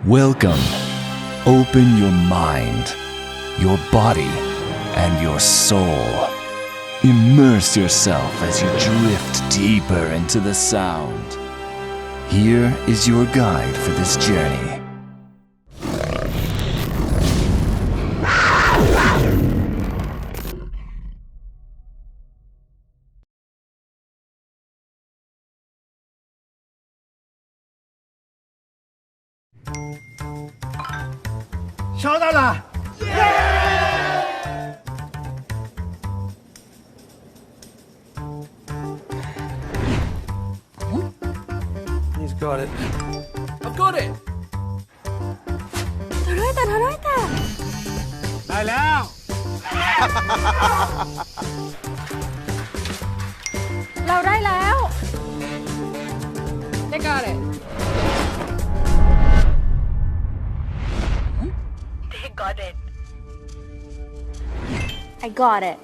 Welcome. Open your mind, your body, and your soul. Immerse yourself as you drift deeper into the sound. Here is your guide for this journey. He's got it. I've got it! 届いた届いたได้แล้ว เราได้แล้ว They got it. They got it I got it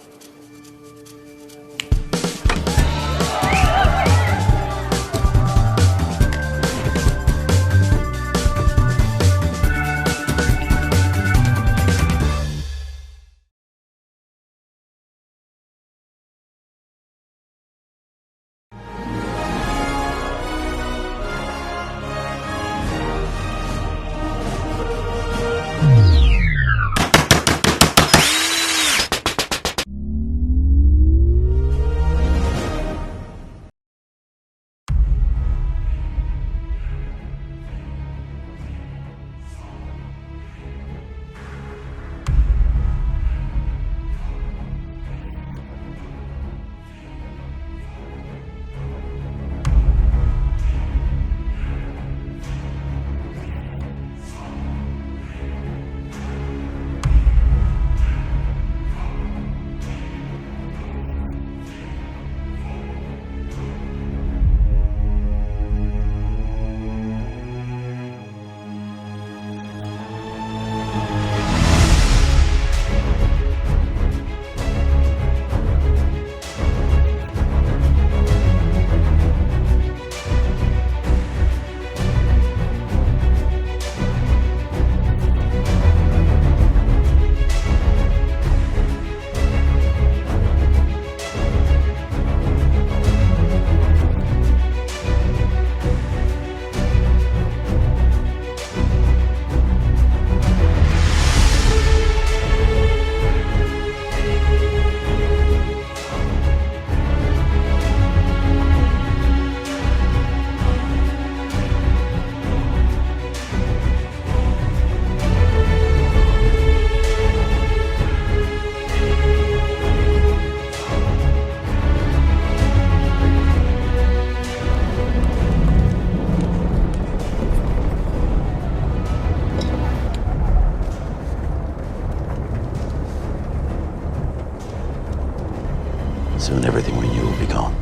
Soon everything we knew will be gone.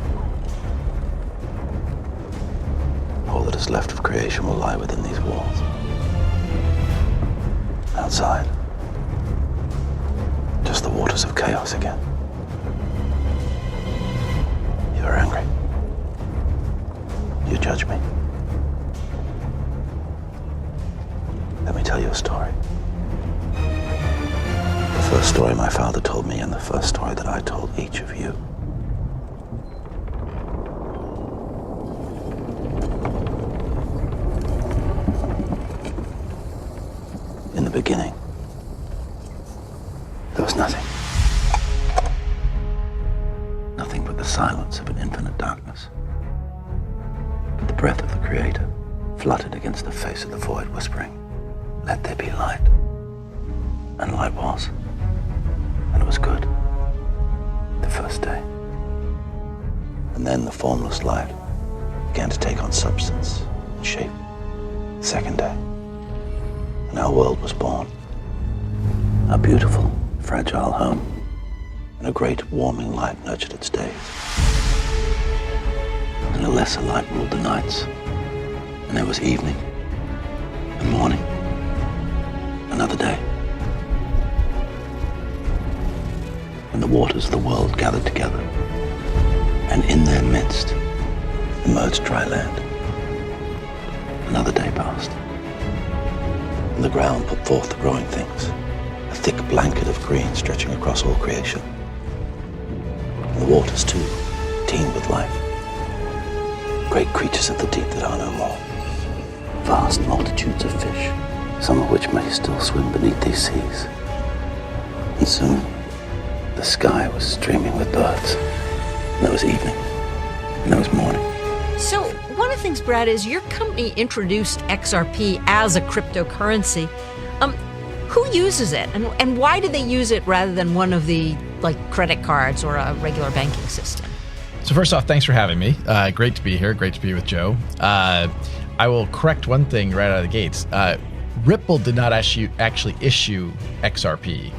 All that is left of creation will lie within these walls. Outside, just the waters of chaos again. You're angry. You judge me. Let me tell you a story. The first story my father told me, and the first story that I told each of you. In the beginning, there was nothing. Nothing but the silence of an infinite darkness. But the breath of the Creator fluttered against the face of the void, whispering, "Let there be light." And light was. And it was good. The first day. And then the formless light began to take on substance and shape. The second day. And our world was born. A beautiful, fragile home. And a great warming light nurtured its days. And a lesser light ruled the nights. And there was evening and morning. Another day. And the waters of the world gathered together. And in their midst emerged dry land. Another day passed. And the ground put forth the growing things, a thick blanket of green stretching across all creation. And the waters, too, teem with life. Great creatures of the deep that are no more. Vast multitudes of fish, some of which may still swim beneath these seas. And soon, the sky was streaming with birds. And there was evening, and there was morning. So one of the things, Brad, is your company introduced XRP as a cryptocurrency. Who uses it, and why do they use it rather than one of the credit cards or a regular banking system? So first off, thanks for having me. Great to be here. Great to be with Joe. I will correct one thing right out of the gates. Ripple did not actually issue XRP.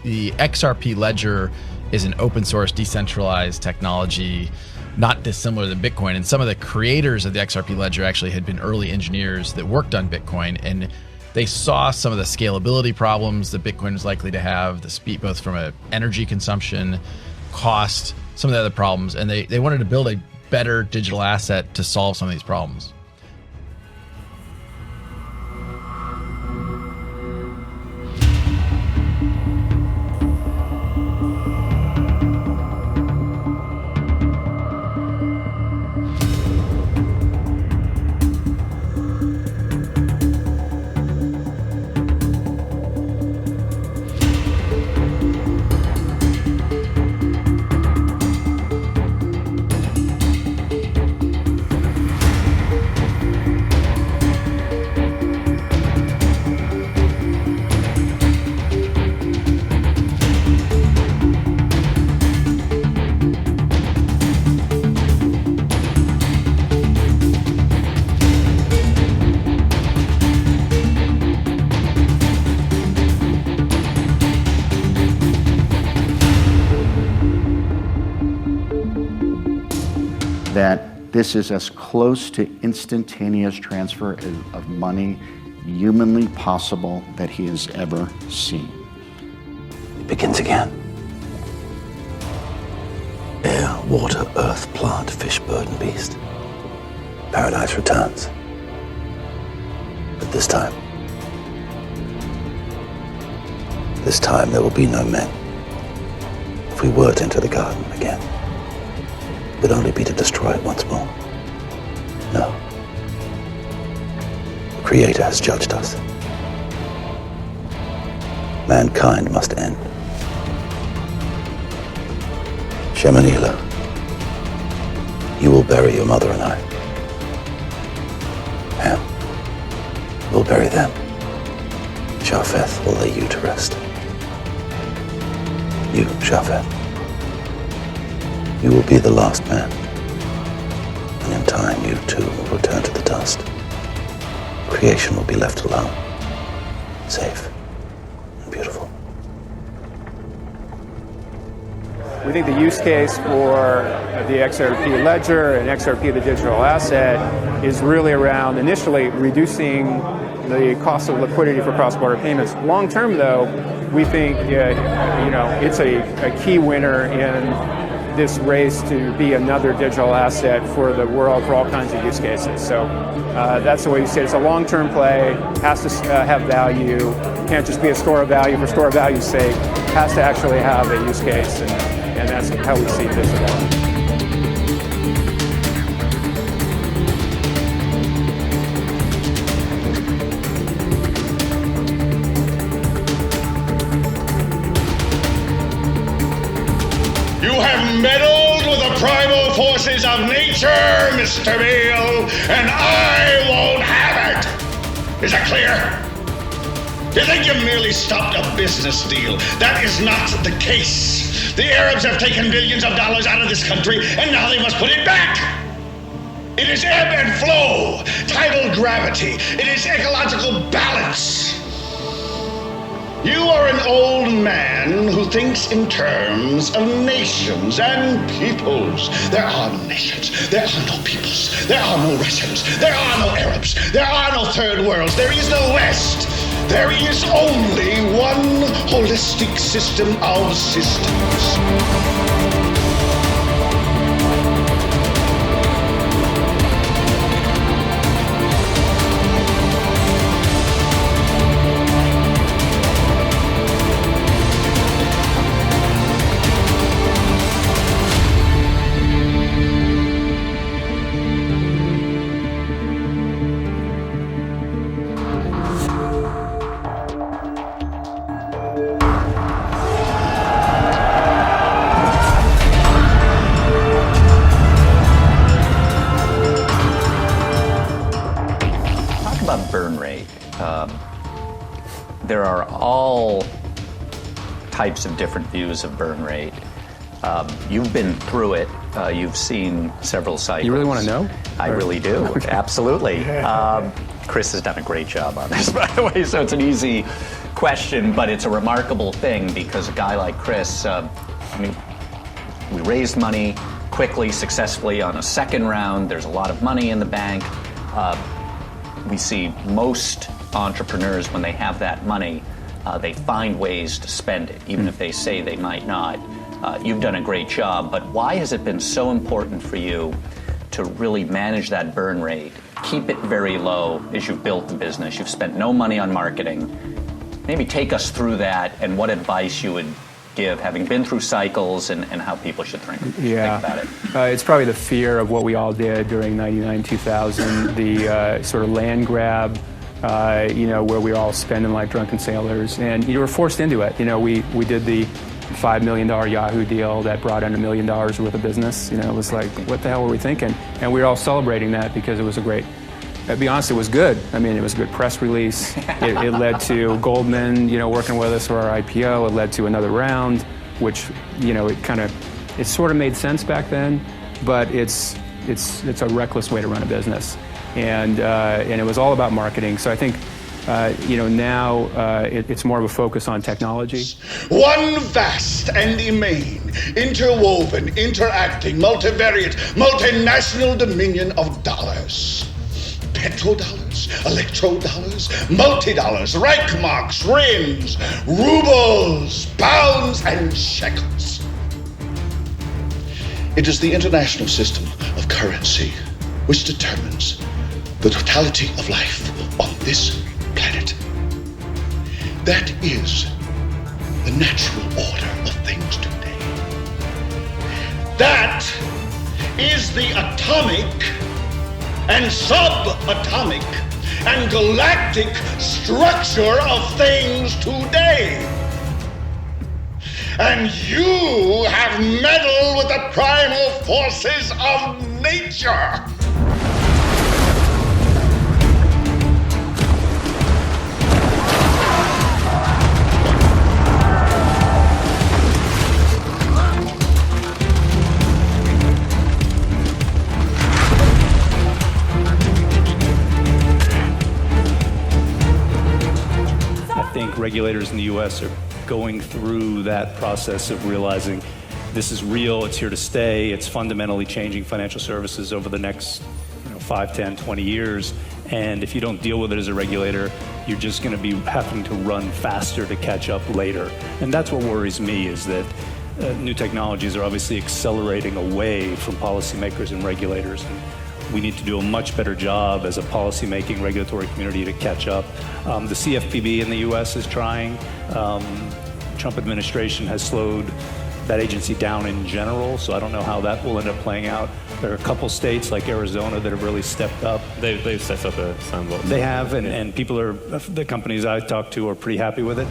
The XRP ledger is an open source, decentralized technology, not dissimilar than Bitcoin. And some of the creators of the XRP ledger actually had been early engineers that worked on Bitcoin, and they saw some of the scalability problems that Bitcoin was likely to have, the speed, both from an energy consumption, cost, some of the other problems, and they wanted to build a better digital asset to solve some of these problems. That this is as close to instantaneous transfer of money humanly possible that he has ever seen. It begins again. Air, water, earth, plant, fish, bird, and beast. Paradise returns. But this time there will be no men. If we were to enter the garden again, it would only be to destroy it once more. No. The Creator has judged us. Mankind must end. Shemanila, you will bury your mother and I. Ham will bury them. Japheth will lay you to rest. You, Japheth, you will be the last man, and in time you too will return to the dust. Creation will be left alone, safe and beautiful. We think the use case for the XRP ledger and XRP, the digital asset, is really around initially reducing the cost of liquidity for cross-border payments. Long term, though, we think it's a key winner in this race to be another digital asset for the world for all kinds of use cases. So that's the way you say it. It's a long-term play, has to have value, can't just be a store of value for store of value's sake, has to actually have a use case, and that's how we see this evolve. You have meddled with the primal forces of nature, Mr. Beale, and I won't have it. Is that clear? You think you merely stopped a business deal? That is not the case. The Arabs have taken billions of dollars out of this country, and now they must put it back. It is ebb and flow, tidal gravity. It is ecological balance. You are an old man who thinks in terms of nations and peoples. There are no nations. There are no peoples. There are no Russians. There are no Arabs. There are no third worlds. There is no West. There is only one holistic system of systems. there are all types of different views of burn rate. You've been through it. You've seen several cycles. You really want to know? I really do. Okay. Absolutely. Chris has done a great job on this, by the way, so it's an easy question, but it's a remarkable thing because a guy like Chris, we raised money quickly, successfully on a second round. There's a lot of money in the bank. We see most entrepreneurs, when they have that money, they find ways to spend it, even if they say they might not. You've done a great job, but why has it been so important for you to really manage that burn rate, keep it very low as you've built the business? You've spent no money on marketing. Maybe take us through that and what advice you would give, having been through cycles, and how people should think about it. It's probably the fear of what we all did during 99, 2000, the sort of land grab, where we were all spending like drunken sailors, and you were forced into it. We did the $5 million Yahoo deal that brought in $1 million worth of business. It was like, what the hell were we thinking? And we were all celebrating that because it was a great, to be honest, it was good. It was a good press release. It led to Goldman, working with us for our IPO. It led to another round, which, it sort of made sense back then, but it's a reckless way to run a business. And it was all about marketing. So I think, now it's more of a focus on technology. One vast and immane, interwoven, interacting, multivariate, multinational dominion of dollars. Petrodollars, electrodollars, multi-dollars, Reichmarks, rims, rubles, pounds, and shekels. It is the international system of currency which determines the totality of life on this planet. That is the natural order of things today. That is the atomic and subatomic and galactic structure of things today. And you have meddled with the primal forces of nature. I think regulators in the U.S. are going through that process of realizing this is real, it's here to stay, it's fundamentally changing financial services over the next 5, 10, 20 years. And if you don't deal with it as a regulator, you're just going to be having to run faster to catch up later. And that's what worries me, is that new technologies are obviously accelerating away from policymakers and regulators. And we need to do a much better job as a policy-making regulatory community to catch up. The CFPB in the U.S. is trying. Trump administration has slowed that agency down in general, so I don't know how that will end up playing out. There are a couple states like Arizona that have really stepped up. They've set up a sandbox. They have, and people are, the companies I talk to are pretty happy with it.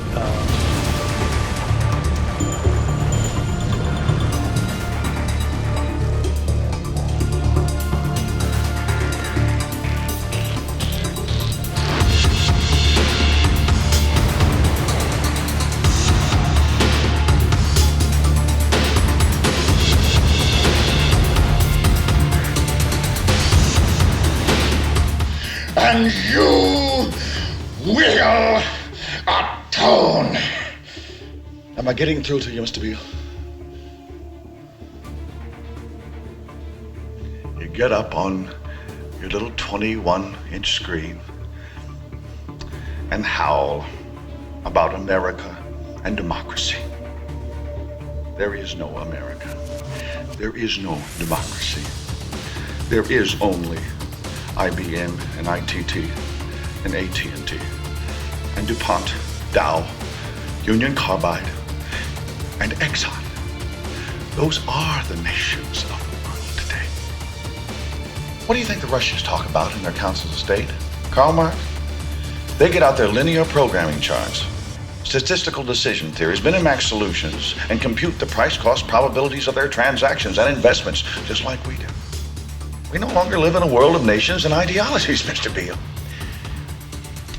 And you will atone. Am I getting through to you, Mr. Beale? You get up on your little 21-inch screen and howl about America and democracy. There is no America. There is no democracy. There is only IBM and ITT and AT&T and DuPont, Dow, Union Carbide, and Exxon. Those are the nations of the world today. What do you think the Russians talk about in their councils of state? Karl Marx? They get out their linear programming charts, statistical decision theories, Minimax solutions, and compute the price-cost probabilities of their transactions and investments, just like we do. We no longer live in a world of nations and ideologies, Mr. Beale.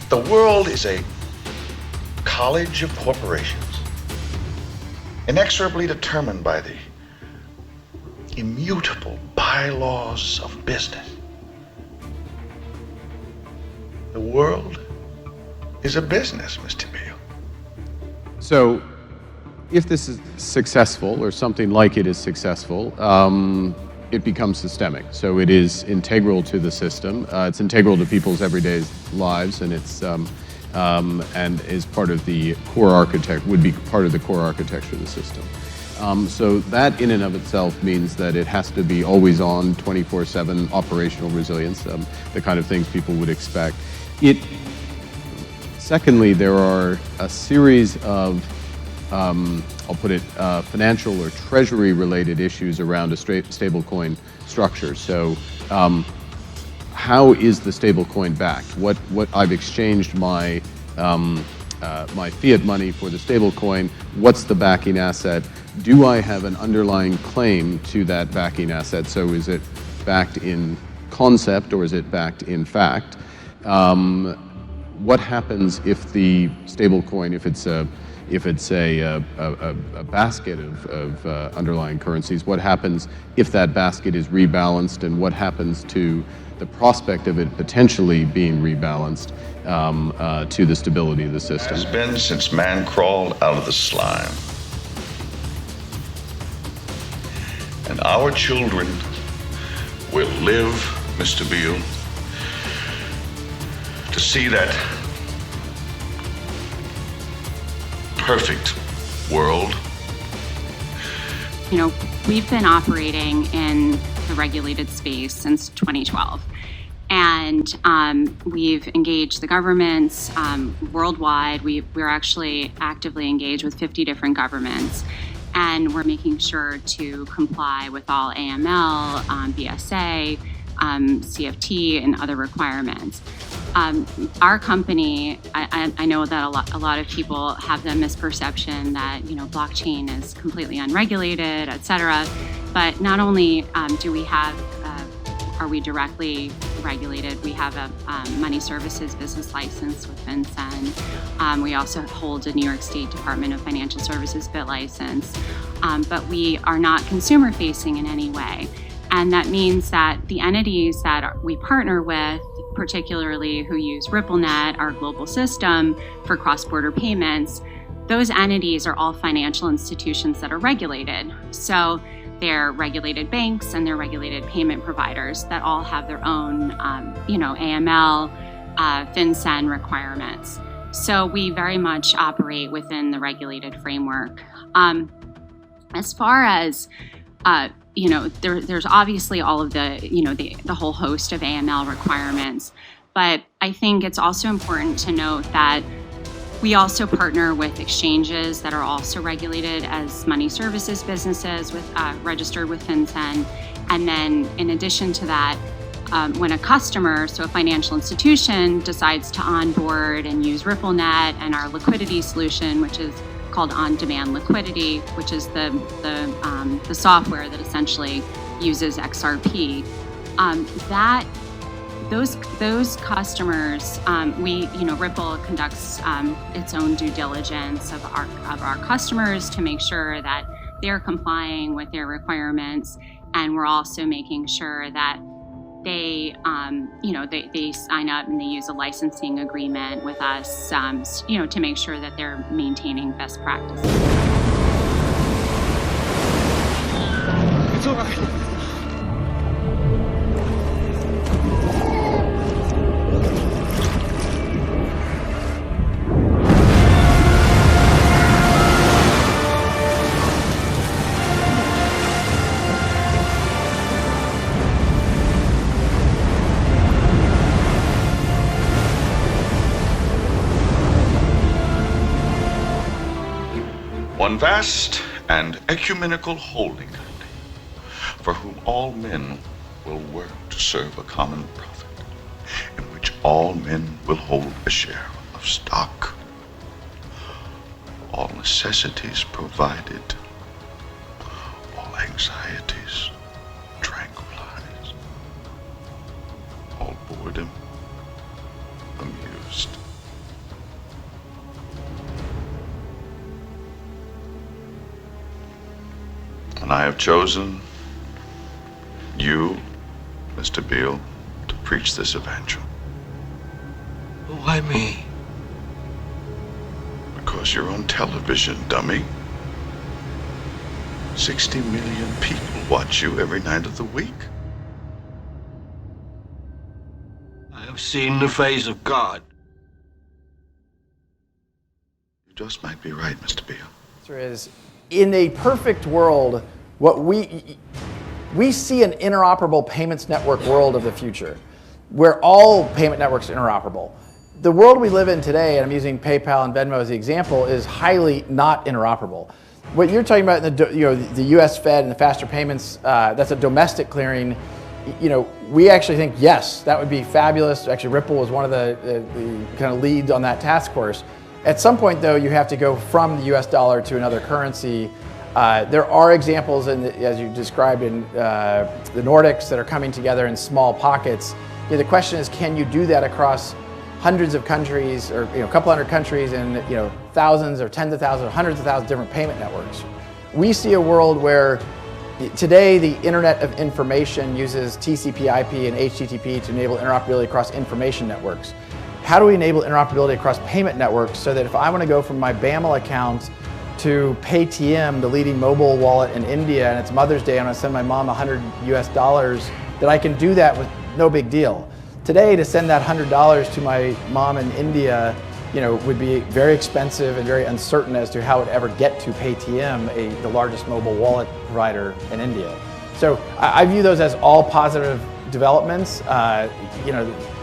The world is a college of corporations, inexorably determined by the immutable bylaws of business. The world is a business, Mr. Beale. So, if this is successful, or something like it is successful, it becomes systemic. So it is integral to the system. It's integral to people's everyday lives, and it's and is part of the core would be part of the core architecture of the system. So that in and of itself means that it has to be always on, 24/7 operational resilience, the kind of things people would expect. Secondly, there are a series of I'll put it, financial or treasury-related issues around a stablecoin structure. So, how is the stablecoin backed? What I've exchanged my my fiat money for the stablecoin. What's the backing asset? Do I have an underlying claim to that backing asset? So, is it backed in concept or is it backed in fact? What happens if the stablecoin, if it's a basket of underlying currencies, what happens if that basket is rebalanced, and what happens to the prospect of it potentially being rebalanced to the stability of the system? It's been since man crawled out of the slime. And our children will live, Mr. Beale, to see that perfect world. You know, we've been operating in the regulated space since 2012. And we've engaged the governments worldwide. We're actually actively engaged with 50 different governments. And we're making sure to comply with all AML, BSA, CFT, and other requirements. Our company, I know that a lot of people have the misperception that, you know, blockchain is completely unregulated, et cetera. But not only do we have, are we directly regulated, we have a money services business license with FinCEN. We also hold a New York State Department of Financial Services BIT license. But we are not consumer facing in any way. And that means that the entities that we partner with, particularly who use RippleNet, our global system for cross-border payments, those entities are all financial institutions that are regulated. So they're regulated banks and they're regulated payment providers that all have their own, AML, FinCEN requirements. So we very much operate within the regulated framework. As far as there's obviously all of the whole host of AML requirements, but I think it's also important to note that we also partner with exchanges that are also regulated as money services businesses registered with FinCEN. And then in addition to that, when a customer, so a financial institution, decides to onboard and use RippleNet and our liquidity solution, which is called On-Demand Liquidity, which is the software that essentially uses XRP. Those customers, Ripple conducts its own due diligence of our customers to make sure that they're complying with their requirements, and we're also making sure that they sign up and they use a licensing agreement with us, to make sure that they're maintaining best practices. It's all right. One vast and ecumenical holding company, for whom all men will work to serve a common profit, in which all men will hold a share of stock, all necessities provided, all anxieties tranquilized, all boredom amused. have chosen you, Mr. Beale, to preach this evangel. Why me? Because you're on television, dummy. 60 million people watch you every night of the week. I have seen the face of God. You just might be right, Mr. Beale. The answer is, in a perfect world, what we see an interoperable payments network world of the future, where all payment networks are interoperable. The world we live in today, and I'm using PayPal and Venmo as the example, is highly not interoperable. What you're talking about in the U.S. Fed and the faster payments, that's a domestic clearing. We actually think, yes, that would be fabulous. Actually, Ripple was one of the kind of leads on that task force. At some point, though, you have to go from the U.S. dollar to another currency. There are examples, as you described, in the Nordics that are coming together in small pockets. The question is, can you do that across hundreds of countries, or a couple hundred countries, and thousands or tens of thousands or hundreds of thousands of different payment networks? We see a world where today the Internet of Information uses TCP/IP and HTTP to enable interoperability across information networks. How do we enable interoperability across payment networks so that if I want to go from my BAML account to Paytm, the leading mobile wallet in India, and it's Mother's Day, and I send my mom $100 US, that I can do that with no big deal? Today, to send that $100 to my mom in India, would be very expensive and very uncertain as to how it would ever get to Paytm, the largest mobile wallet provider in India. So I view those as all positive developments.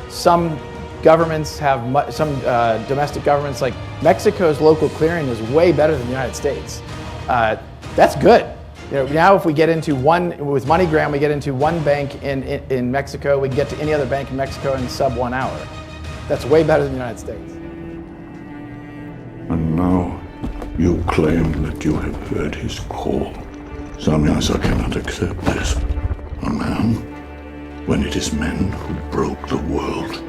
Some governments have, some domestic governments, like Mexico's local clearing is way better than the United States. That's good. Now if we get into with MoneyGram, we get into one bank in Mexico, we can get to any other bank in Mexico in sub 1 hour. That's way better than the United States. And now you claim that you have heard his call. Samyas, I cannot accept this. A man, when it is men who broke the world.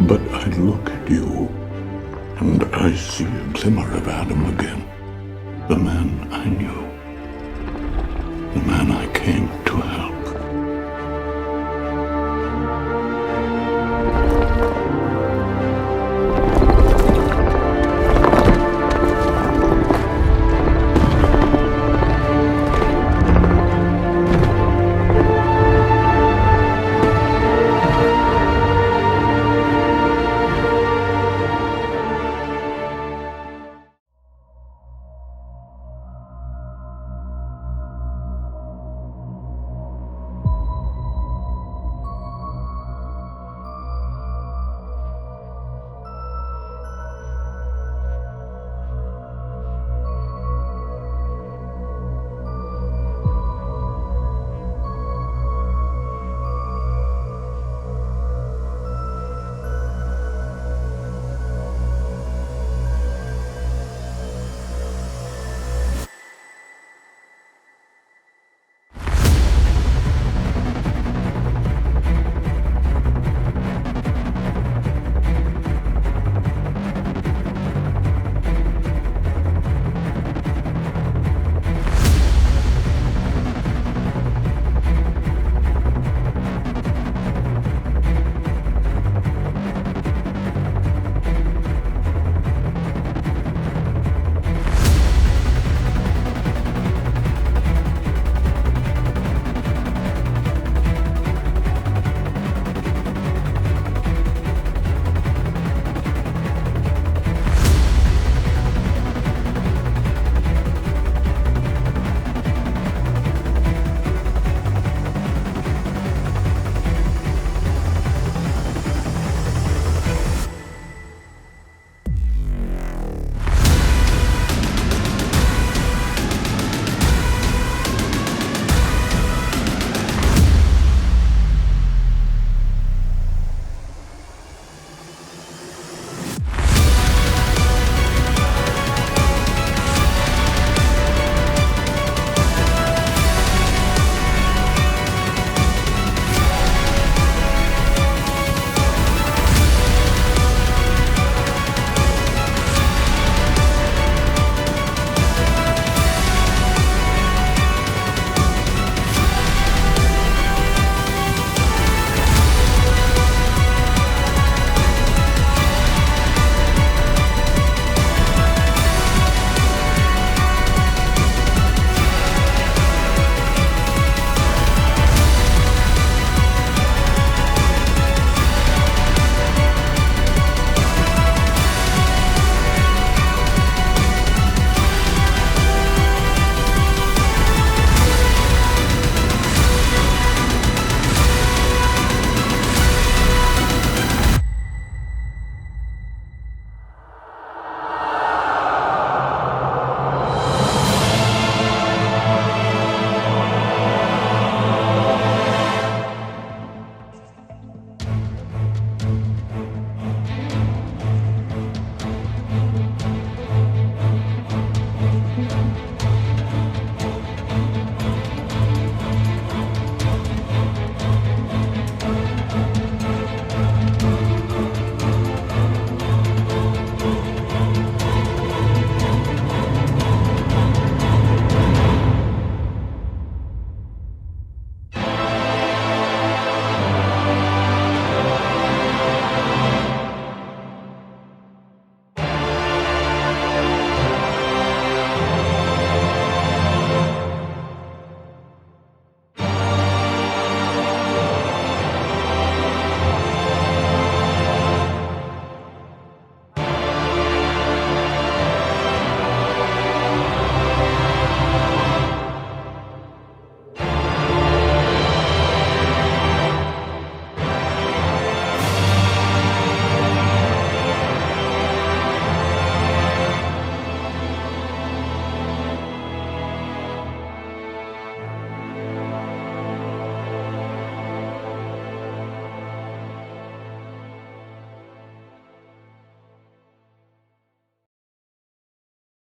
But I look at you, and I see a glimmer of Adam again. The man I knew. The man I came to help.